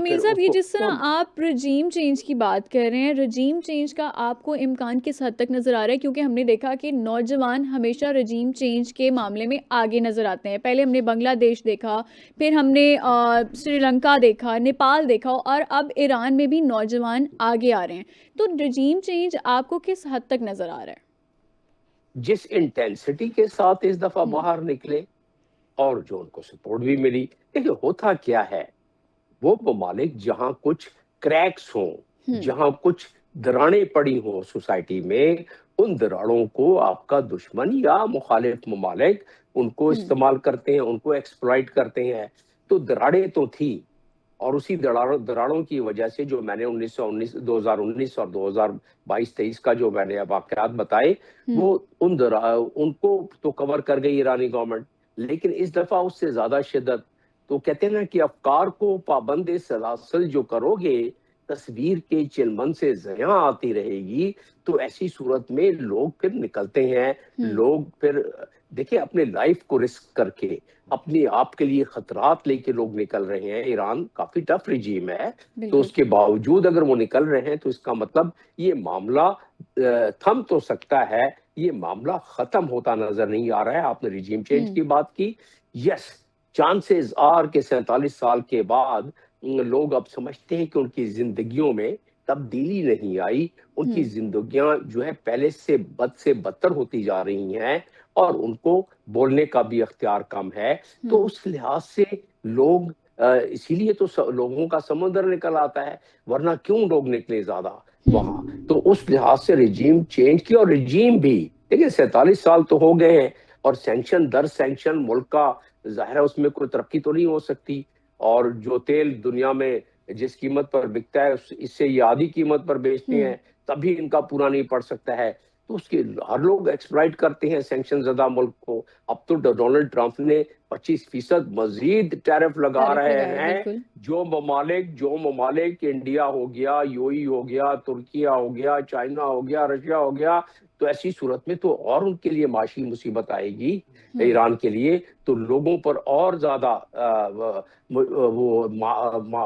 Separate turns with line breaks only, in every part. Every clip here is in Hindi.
जमील
फिर
साहब, ये
उसको
जिस तरह आप रजीम चेंज की बात कर रहे हैं, रजीम चेंज का आपको इम्कान किस हद तक नज़र आ रहा है? क्योंकि हमने देखा कि नौजवान हमेशा रजीम चेंज के मामले में आगे नज़र आते हैं। पहले हमने बांग्लादेश देखा, फिर हमने श्रीलंका देखा, नेपाल देखा, और अब ईरान में भी नौजवान आगे आ रहे हैं। तो रजीम चेंज आपको किस हद तक नज़र आ रहा है?
जिस इंटेंसिटी के साथ इस दफा
हम्म।
बाहर निकले और जो उनको सपोर्ट भी मिली। देखिए होता क्या है, वो ममालिक जहां कुछ क्रैक्स हों,
हम्म।
जहां कुछ दरारें पड़ी हों सोसाइटी में, उन दरारों को आपका दुश्मन या मुखालिफ ममालिक उनको
हम्म।
इस्तेमाल करते हैं, उनको एक्सप्लॉइट करते हैं। तो दरारें तो थी, और उसी दरारों दरारों की वजह से जो मैंने 2019 और 2022-23 का जो मैंने वाकयात बताए, वो
हम्म।
उनको तो कवर कर गई ईरानी गवर्नमेंट। लेकिन इस दफा उससे ज्यादा शिद्दत। तो कहते हैं ना कि अफकार को पाबंद सलासल जो करोगे, तस्वीर के चिलमन से ज़िया आती रहेगी। तो ऐसी सूरत में लोग फिर निकलते हैं।
हम्म।
लोग फिर देखिए अपने लाइफ को रिस्क करके, अपने आप के लिए खतरात लेके लोग निकल रहे हैं। ईरान काफी टफ रिजीम है, तो
बिल्कुल।
उसके बावजूद अगर वो निकल रहे हैं तो इसका मतलब ये मामला थम तो सकता है, ये मामला खत्म होता नजर नहीं आ रहा है। आपने रिजीम चेंज
हम्म।
की बात की, यस, चांसेस आर के 47 साल के बाद लोग अब समझते हैं कि उनकी जिंदगियों में तब्दीली नहीं आई। उनकी
हम्म।
जिंदगियां जो है पहले से बदतर होती जा रही हैं, और उनको बोलने का भी अख्तियार कम है। तो
हम्म।
उस लिहाज से लोग इसीलिए तो लोगों का समुंदर निकल आता है, वरना क्यों लोग निकले ज्यादा वहां।
हम्म।
तो उस लिहाज से रिजीम चेंज की, और रिजीम भी देखिए 47 साल तो हो गए हैं, और सैंक्शन दर सैंक्शन मुल्क का जाहिर है उसमें कोई तरक्की तो नहीं हो सकती। और जो तेल दुनिया में जिस कीमत पर बिकता है इससे ये आधी कीमत पर बेचते
हम्म।
हैं, तभी इनका पूरा नहीं पड़ सकता है। तो उसके हर लोग एक्सप्लॉइट करते हैं सैंक्शन ज़दा मुल्क को। अब तो डोनाल्ड ट्रंप ने 25% मजीद टैरिफ लगा
तारीफ
रहे
लगाया,
हैं।
बिल्कुल।
जो ममालिक इंडिया हो गया, यूएई हो गया, तुर्किया हो गया, चाइना हो गया, रशिया हो गया, तो ऐसी सूरत में तो और उनके लिए माशी मुसीबत आएगी
हम्म।
ईरान के लिए। तो लोगों पर और ज्यादा वो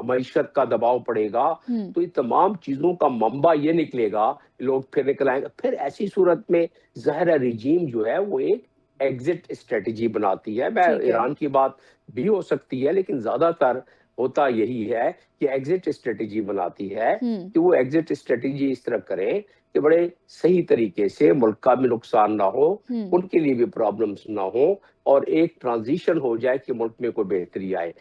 मईशत का दबाव पड़ेगा।
हम्म।
तो ये तमाम चीजों का मंबा ये निकलेगा, लोग फिर निकल आएंगे। फिर ऐसी सूरत में ज़ाहिर रिजीम जो है वो एक एग्जिट स्ट्रेटजी बनाती है। मैं
ठीक है।
ईरान की बात भी हो सकती है, लेकिन ज्यादातर होता यही है कि एग्जिट स्ट्रेटजी बनाती है।
हम्म।
कि वो एग्जिट स्ट्रेटजी इस तरह करें कि बड़े सही तरीके से मुल्क का भी नुकसान ना हो,
हम्म।
उनके लिए भी प्रॉब्लम्स ना हो, और एक ट्रांजिशन हो जाए कि मुल्क में कोई बेहतरी आए।